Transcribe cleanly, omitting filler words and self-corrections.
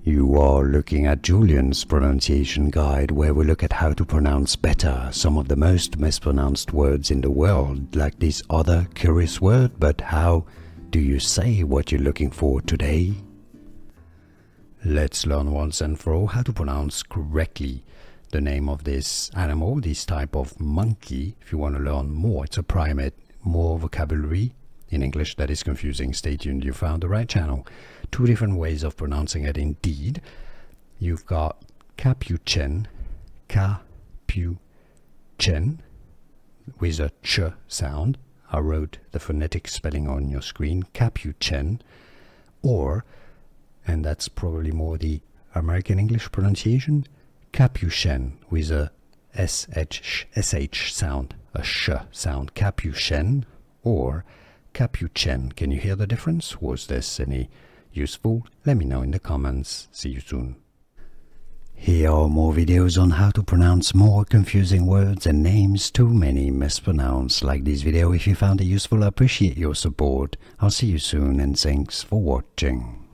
You are looking at Julian's pronunciation guide, where we look at how to pronounce better some of the most mispronounced words in the world, like this other curious word. But how do you say what you're looking for today? Let's learn once and for all how to pronounce correctly the name of this animal, this type of monkey. If you want to learn more, it's a primate, more vocabulary in English that is confusing. Stay tuned, you found the right channel. Two different ways of pronouncing it indeed. You've got Capuchin, Capuchin, with a ch sound. I wrote the phonetic spelling on your screen, Capuchin, or, and that's probably more the American English pronunciation, Capuchin, with a sh sound, a sh sound, Capuchin, or Capuchin. Can you hear the difference? Was this any useful? Let me know in the comments. See you soon. Here are more videos on how to pronounce more confusing words and names too many mispronounced. Like this video if you found it useful. I appreciate your support. I'll see you soon and thanks for watching.